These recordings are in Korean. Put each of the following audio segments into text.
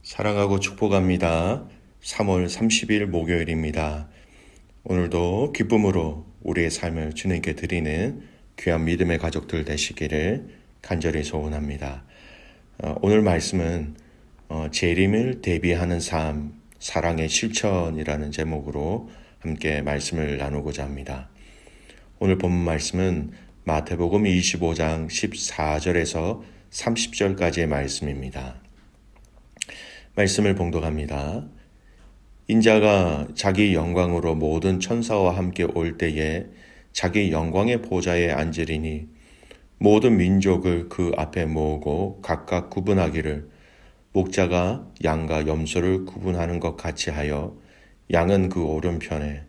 사랑하고 축복합니다. 3월 30일 목요일입니다. 오늘도 기쁨으로 우리의 삶을 주님께 드리는 귀한 믿음의 가족들 되시기를 간절히 소원합니다. 오늘 말씀은 재림을 대비하는 삶, 사랑의 실천이라는 제목으로 함께 말씀을 나누고자 합니다. 오늘 본문 말씀은 마태복음 25장 14절에서 30절까지의 말씀입니다. 말씀을 봉독합니다. 인자가 자기 영광으로 모든 천사와 함께 올 때에 자기 영광의 보좌에 앉으리니 모든 민족을 그 앞에 모으고 각각 구분하기를 목자가 양과 염소를 구분하는 것 같이 하여 양은 그 오른편에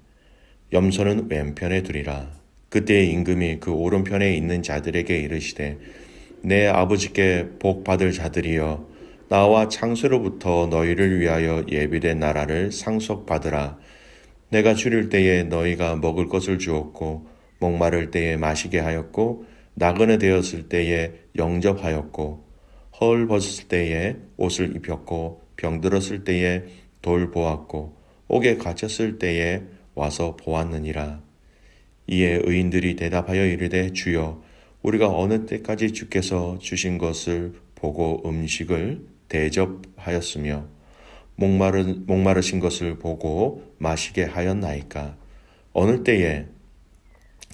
염소는 왼편에 두리라. 그때 임금이 그 오른편에 있는 자들에게 이르시되 내 아버지께 복 받을 자들이여 나와 창세로부터 너희를 위하여 예비된 나라를 상속받으라. 내가 줄일 때에 너희가 먹을 것을 주었고 목마를 때에 마시게 하였고 나그네 되었을 때에 영접하였고 헐 벗었을 때에 옷을 입혔고 병들었을 때에 돌보았고 옥에 갇혔을 때에 와서 보았느니라. 이에 의인들이 대답하여 이르되 주여 우리가 어느 때까지 주께서 주신 것을 보고 음식을 대접하였으며 목마르신 것을 보고 마시게 하였나이까. 어느 때에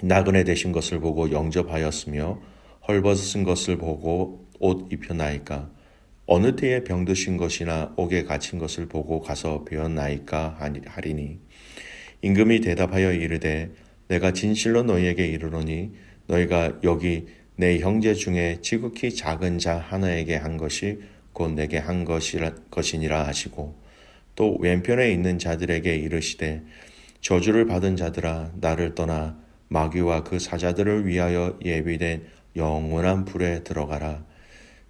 나그네 되신 것을 보고 영접하였으며 헐벗은 것을 보고 옷 입혔나이까. 어느 때에 병드신 것이나 옥에 갇힌 것을 보고 가서 배웠나이까 하리니 임금이 대답하여 이르되 내가 진실로 너희에게 이르노니 너희가 여기 내 형제 중에 지극히 작은 자 하나에게 한 것이 곧 내게 한 것이니라 하시고 또 왼편에 있는 자들에게 이르시되 저주를 받은 자들아 나를 떠나 마귀와 그 사자들을 위하여 예비된 영원한 불에 들어가라.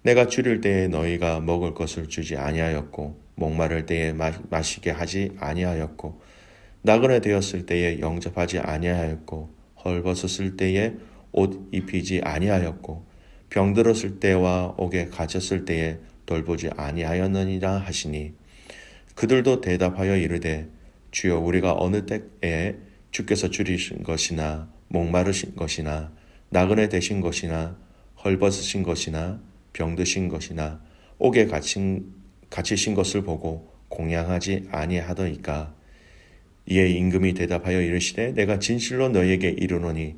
내가 줄일 때에 너희가 먹을 것을 주지 아니하였고 목마를 때에 마시게 하지 아니하였고 나그네 되었을 때에 영접하지 아니하였고 헐벗었을 때에 옷 입히지 아니하였고 병들었을 때와 옥에 갇혔을 때에 돌보지 아니하였느니라 하시니 그들도 대답하여 이르되 주여 우리가 어느 때에 주께서 줄이신 것이나 목마르신 것이나 나그네 되신 것이나 헐벗으신 것이나 병드신 것이나 옥에 갇히신 것을 보고 공양하지 아니하더이까. 이에 임금이 대답하여 이르시되 내가 진실로 너희에게 이르노니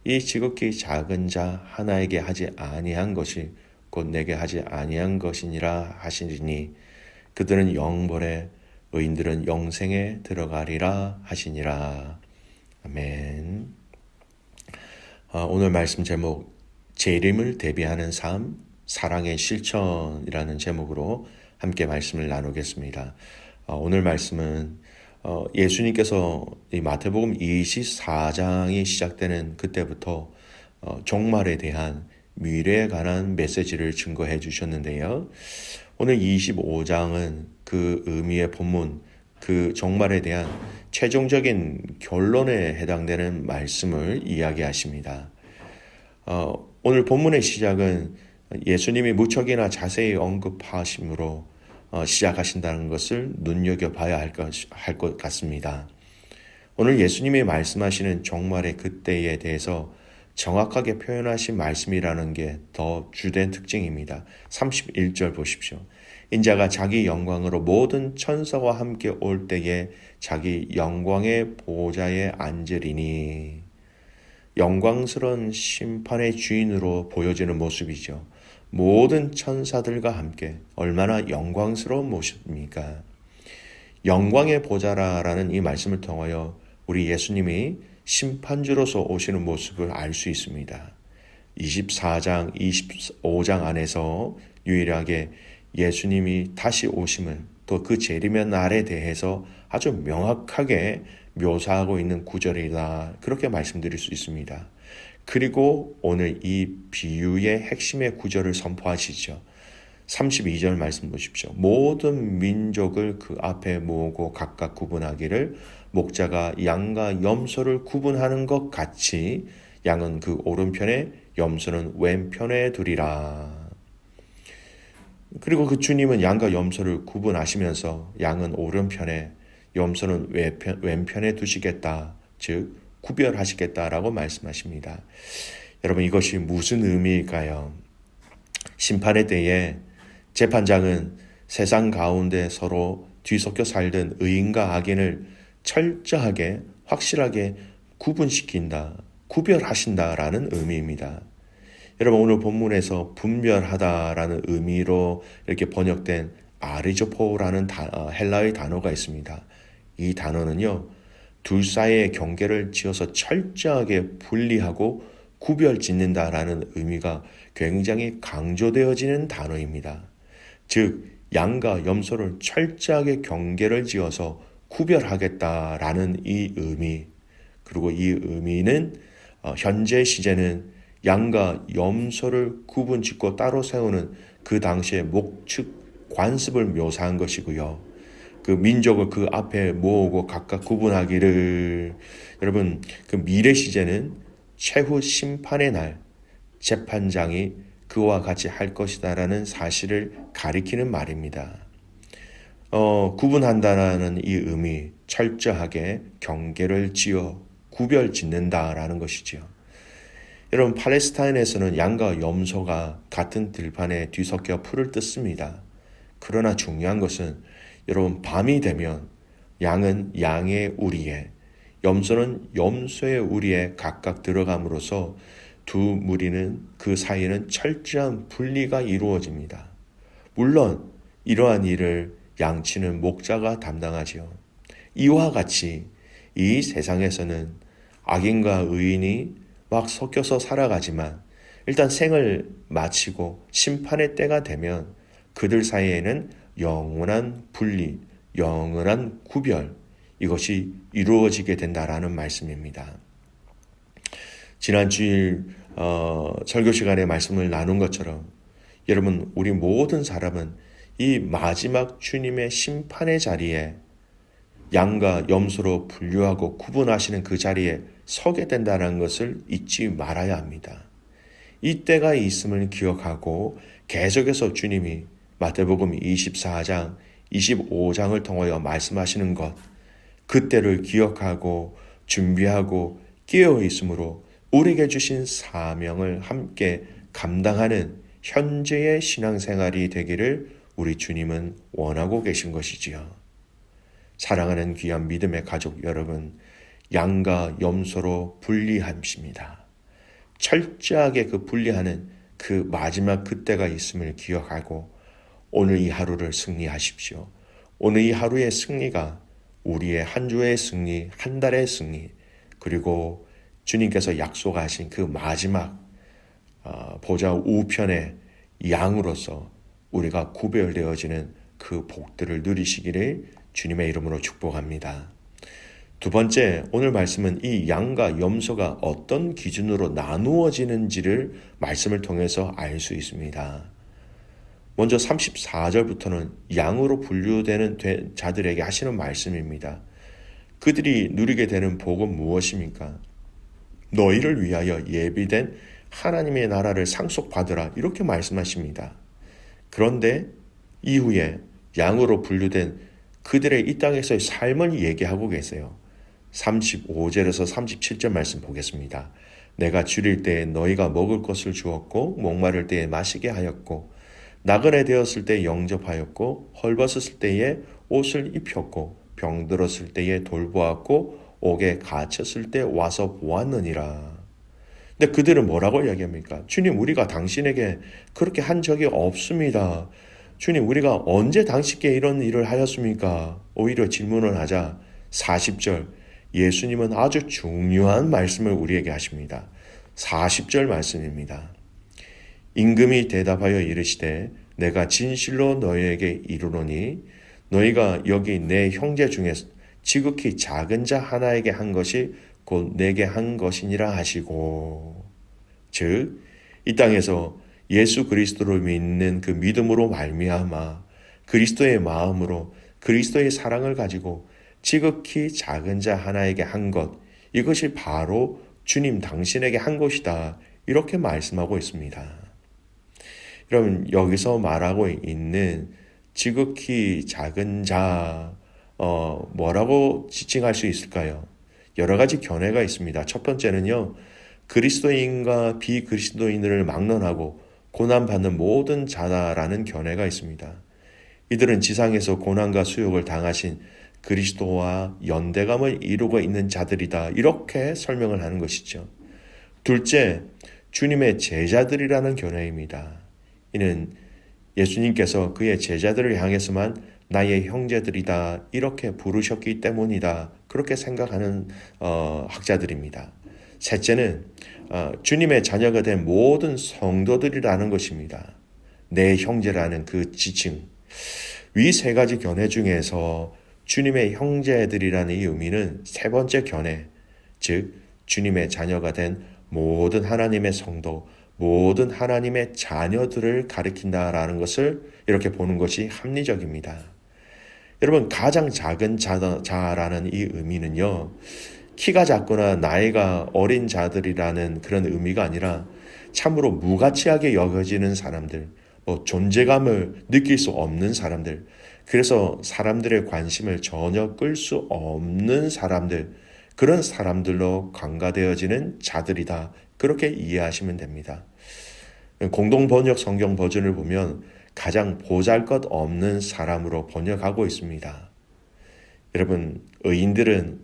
이 지극히 작은 자 하나에게 하지 아니한 것이 곧 내게 하지 아니한 것이니라 하시니 그들은 영벌에 의인들은 영생에 들어가리라 하시니라. 아멘. 오늘 말씀 제목 재림을 대비하는 삶, 사랑의 실천이라는 제목으로 함께 말씀을 나누겠습니다. 오늘 말씀은 예수님께서 이 마태복음 24장이 시작되는 그때부터 종말에 대한 미래에 관한 메시지를 증거해 주셨는데요. 오늘 25장은 그 의미의 본문, 그 종말에 대한 최종적인 결론에 해당되는 말씀을 이야기하십니다. 오늘 본문의 시작은 예수님이 무척이나 자세히 언급하심으로 시작하신다는 것을 눈여겨봐야 할 것 같습니다. 오늘 예수님이 말씀하시는 종말의 그때에 대해서 정확하게 표현하신 말씀이라는 게 더 주된 특징입니다. 31절 보십시오. 인자가 자기 영광으로 모든 천사와 함께 올 때에 자기 영광의 보좌에 앉으리니 영광스러운 심판의 주인으로 보여지는 모습이죠. 모든 천사들과 함께 얼마나 영광스러운 모습입니까? 영광의 보좌라는 이 말씀을 통하여 우리 예수님이 심판주로서 오시는 모습을 알 수 있습니다. 24장, 25장 안에서 유일하게 예수님이 다시 오심을 또 그 재림의 날에 대해서 아주 명확하게 묘사하고 있는 구절이다. 그렇게 말씀드릴 수 있습니다. 그리고 오늘 이 비유의 핵심의 구절을 선포하시죠. 32절 말씀 보십시오. 모든 민족을 그 앞에 모으고 각각 구분하기를 목자가 양과 염소를 구분하는 것 같이 양은 그 오른편에 염소는 왼편에 두리라. 그리고 그 주님은 양과 염소를 구분하시면서 양은 오른편에 염소는 왼편에 두시겠다. 즉 구별하시겠다라고 말씀하십니다. 여러분 이것이 무슨 의미일까요? 심판의 때에 재판장은 세상 가운데 서로 뒤섞여 살던 의인과 악인을 철저하게 확실하게 구분시킨다, 구별하신다라는 의미입니다. 여러분 오늘 본문에서 분별하다라는 의미로 이렇게 번역된 아리조포라는 헬라의 단어가 있습니다. 이 단어는요, 둘 사이의 경계를 지어서 철저하게 분리하고 구별 짓는다라는 의미가 굉장히 강조되어지는 단어입니다. 즉 양과 염소를 철저하게 경계를 지어서 구별하겠다라는 이 의미, 그리고 이 의미는 현재 시제는 양과 염소를 구분짓고 따로 세우는 그 당시의 목축 관습을 묘사한 것이고요. 그 민족을 그 앞에 모으고 각각 구분하기를, 여러분 그 미래 시제는 최후 심판의 날 재판장이 그와 같이 할 것이다라는 사실을 가리키는 말입니다. 구분한다라는 이 의미, 철저하게 경계를 지어 구별 짓는다라는 것이지요. 여러분 팔레스타인에서는 양과 염소가 같은 들판에 뒤섞여 풀을 뜯습니다. 그러나 중요한 것은 여러분 밤이 되면 양은 양의 우리에, 염소는 염소의 우리에 각각 들어감으로써 두 무리는 그 사이에는 철저한 분리가 이루어집니다. 물론 이러한 일을 양치는 목자가 담당하지요. 이와 같이 이 세상에서는 악인과 의인이 막 섞여서 살아가지만 일단 생을 마치고 심판의 때가 되면 그들 사이에는 영원한 분리, 영원한 구별, 이것이 이루어지게 된다라는 말씀입니다. 지난 주일 설교 시간에 말씀을 나눈 것처럼 여러분 우리 모든 사람은 이 마지막 주님의 심판의 자리에 양과 염소로 분류하고 구분하시는 그 자리에 서게 된다는 것을 잊지 말아야 합니다. 이 때가 있음을 기억하고 계속해서 주님이 마태복음 24장, 25장을 통하여 말씀하시는 것, 그때를 기억하고 준비하고 깨어 있으므로 우리에게 주신 사명을 함께 감당하는 현재의 신앙생활이 되기를 우리 주님은 원하고 계신 것이지요. 사랑하는 귀한 믿음의 가족 여러분, 양과 염소로 분리하십니다. 철저하게 그 분리하는 그 마지막 그때가 있음을 기억하고 오늘 이 하루를 승리하십시오. 오늘 이 하루의 승리가 우리의 한 주의 승리, 한 달의 승리, 그리고 주님께서 약속하신 그 마지막 보좌 우편의 양으로서 우리가 구별되어지는 그 복들을 누리시기를 주님의 이름으로 축복합니다. 두 번째, 오늘 말씀은 이 양과 염소가 어떤 기준으로 나누어지는지를 말씀을 통해서 알 수 있습니다. 먼저 34절부터는 양으로 분류되는 자들에게 하시는 말씀입니다. 그들이 누리게 되는 복은 무엇입니까? 너희를 위하여 예비된 하나님의 나라를 상속받으라, 이렇게 말씀하십니다. 그런데 이후에 양으로 분류된 그들의 이 땅에서의 삶을 얘기하고 계세요. 35절에서 37절 말씀 보겠습니다. 내가 줄일 때에 너희가 먹을 것을 주었고 목마를 때에 마시게 하였고 나그네 되었을 때 영접하였고 헐벗었을 때에 옷을 입혔고 병들었을 때에 돌보았고 옥에 갇혔을 때 와서 보았느니라. 근데 그들은 뭐라고 이야기합니까? 주님, 우리가 당신에게 그렇게 한 적이 없습니다. 주님, 우리가 언제 당신께 이런 일을 하였습니까? 오히려 질문을 하자 40절, 예수님은 아주 중요한 말씀을 우리에게 하십니다. 40절 말씀입니다. 임금이 대답하여 이르시되 내가 진실로 너희에게 이르노니 너희가 여기 내 형제 중에 지극히 작은 자 하나에게 한 것이 곧 내게 한 것이니라 하시고, 즉 이 땅에서 예수 그리스도를 믿는 그 믿음으로 말미암아 그리스도의 마음으로 그리스도의 사랑을 가지고 지극히 작은 자 하나에게 한 것, 이것이 바로 주님 당신에게 한 것이다, 이렇게 말씀하고 있습니다. 여러분, 여기서 말하고 있는 지극히 작은 자, 뭐라고 지칭할 수 있을까요? 여러 가지 견해가 있습니다. 첫 번째는요, 그리스도인과 비그리스도인을 막론하고 고난받는 모든 자다라는 견해가 있습니다. 이들은 지상에서 고난과 수욕을 당하신 그리스도와 연대감을 이루고 있는 자들이다. 이렇게 설명을 하는 것이죠. 둘째, 주님의 제자들이라는 견해입니다. 이는 예수님께서 그의 제자들을 향해서만 나의 형제들이다 이렇게 부르셨기 때문이다. 그렇게 생각하는 학자들입니다. 셋째는 주님의 자녀가 된 모든 성도들이라는 것입니다. 내 형제라는 그 지칭. 위 세 가지 견해 중에서 주님의 형제들이라는 이 의미는 세 번째 견해, 즉 주님의 자녀가 된 모든 하나님의 성도, 모든 하나님의 자녀들을 가리킨다라는 것을 이렇게 보는 것이 합리적입니다. 여러분, 가장 작은 자라는 이 의미는요, 키가 작거나 나이가 어린 자들이라는 그런 의미가 아니라 참으로 무가치하게 여겨지는 사람들, 존재감을 느낄 수 없는 사람들, 그래서 사람들의 관심을 전혀 끌 수 없는 사람들, 그런 사람들로 간과되어지는 자들이다. 그렇게 이해하시면 됩니다. 공동 번역 성경 버전을 보면 가장 보잘것없는 사람으로 번역하고 있습니다. 여러분, 의인들은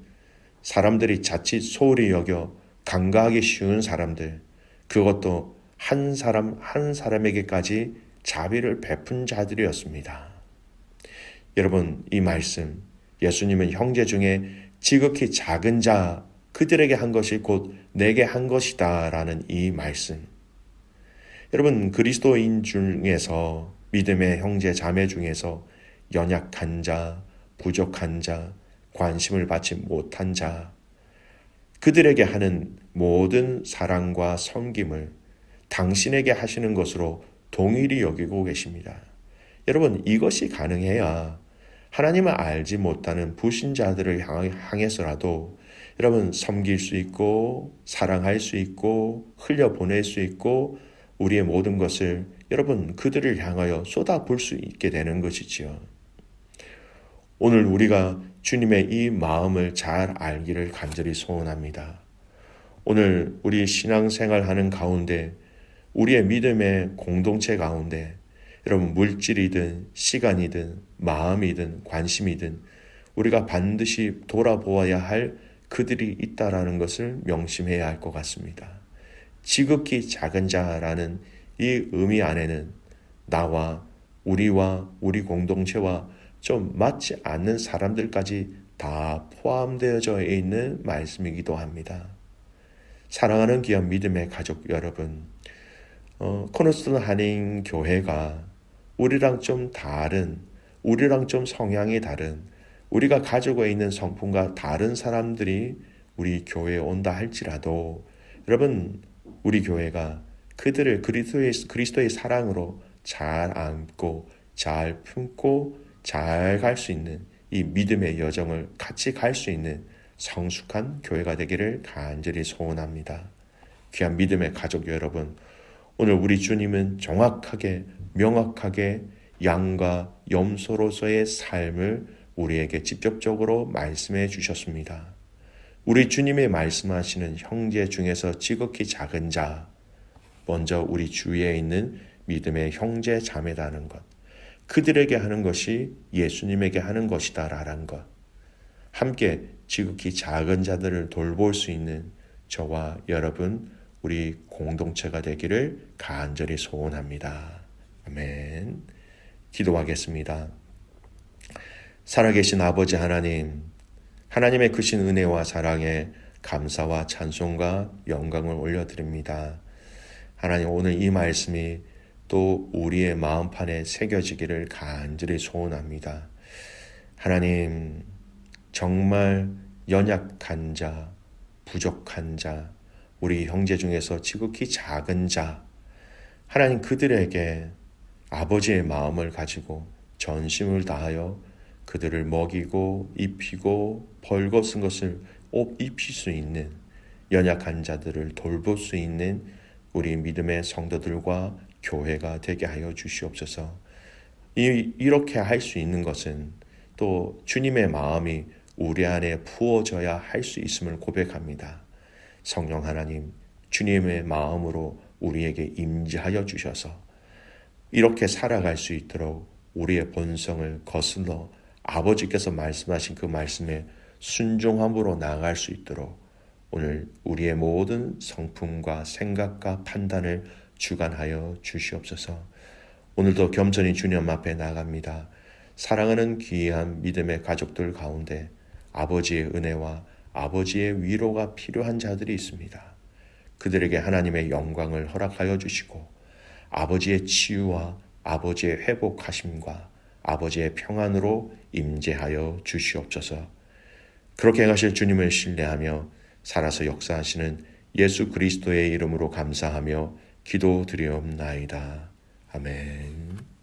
사람들이 자칫 소홀히 여겨 간과하기 쉬운 사람들, 그것도 한 사람 한 사람에게까지 자비를 베푼 자들이었습니다. 여러분, 이 말씀, 예수님은 형제 중에 지극히 작은 자, 그들에게 한 것이 곧 내게 한 것이다 라는 이 말씀. 여러분, 그리스도인 중에서, 믿음의 형제 자매 중에서 연약한 자, 부족한 자, 관심을 받지 못한 자, 그들에게 하는 모든 사랑과 섬김을 당신에게 하시는 것으로 동일히 여기고 계십니다. 여러분, 이것이 가능해야 하나님을 알지 못하는 불신자들을 향해서라도 여러분 섬길 수 있고 사랑할 수 있고 흘려보낼 수 있고 우리의 모든 것을 여러분 그들을 향하여 쏟아부을 수 있게 되는 것이지요. 오늘 우리가 주님의 이 마음을 잘 알기를 간절히 소원합니다. 오늘 우리 신앙생활하는 가운데 우리의 믿음의 공동체 가운데 여러분 물질이든 시간이든 마음이든 관심이든 우리가 반드시 돌아보아야 할 그들이 있다라는 것을 명심해야 할 것 같습니다. 지극히 작은 자라는 이 의미 안에는 나와 우리와 우리 공동체와 좀 맞지 않는 사람들까지 다 포함되어져 있는 말씀이기도 합니다. 사랑하는 귀한 믿음의 가족 여러분, 코너스톤 한인 교회가 우리랑 좀 다른, 우리랑 좀 성향이 다른, 우리가 가지고 있는 성품과 다른 사람들이 우리 교회에 온다 할지라도 여러분 우리 교회가 그들을 그리스도의 사랑으로 잘 안고 잘 품고 잘 갈 수 있는 이 믿음의 여정을 같이 갈 수 있는 성숙한 교회가 되기를 간절히 소원합니다. 귀한 믿음의 가족 여러분, 오늘 우리 주님은 정확하게 명확하게 양과 염소로서의 삶을 우리에게 직접적으로 말씀해 주셨습니다. 우리 주님의 말씀하시는 형제 중에서 지극히 작은 자, 먼저 우리 주위에 있는 믿음의 형제 자매라는 것, 그들에게 하는 것이 예수님에게 하는 것이다라는 것, 함께 지극히 작은 자들을 돌볼 수 있는 저와 여러분 우리 공동체가 되기를 간절히 소원합니다. 아멘. 기도하겠습니다. 살아계신 아버지 하나님, 하나님의 크신 은혜와 사랑에 감사와 찬송과 영광을 올려드립니다. 하나님, 오늘 이 말씀이 또 우리의 마음판에 새겨지기를 간절히 소원합니다. 하나님, 정말 연약한 자, 부족한 자, 우리 형제 중에서 지극히 작은 자, 하나님 그들에게 아버지의 마음을 가지고 전심을 다하여 그들을 먹이고 입히고 벌거벗은 것을 옷 입힐 수 있는 연약한 자들을 돌볼 수 있는 우리 믿음의 성도들과 교회가 되게 하여 주시옵소서. 이렇게 할 수 있는 것은 또 주님의 마음이 우리 안에 부어져야 할 수 있음을 고백합니다. 성령 하나님, 주님의 마음으로 우리에게 임재하여 주셔서 이렇게 살아갈 수 있도록 우리의 본성을 거슬러 아버지께서 말씀하신 그 말씀에 순종함으로 나아갈 수 있도록 오늘 우리의 모든 성품과 생각과 판단을 주관하여 주시옵소서. 오늘도 겸손히 주님 앞에 나갑니다. 사랑하는 귀한 믿음의 가족들 가운데 아버지의 은혜와 아버지의 위로가 필요한 자들이 있습니다. 그들에게 하나님의 영광을 허락하여 주시고 아버지의 치유와 아버지의 회복하심과 아버지의 평안으로 임재하여 주시옵소서. 그렇게 행하실 주님을 신뢰하며 살아서 역사하시는 예수 그리스도의 이름으로 감사하며 기도드리옵나이다. 아멘.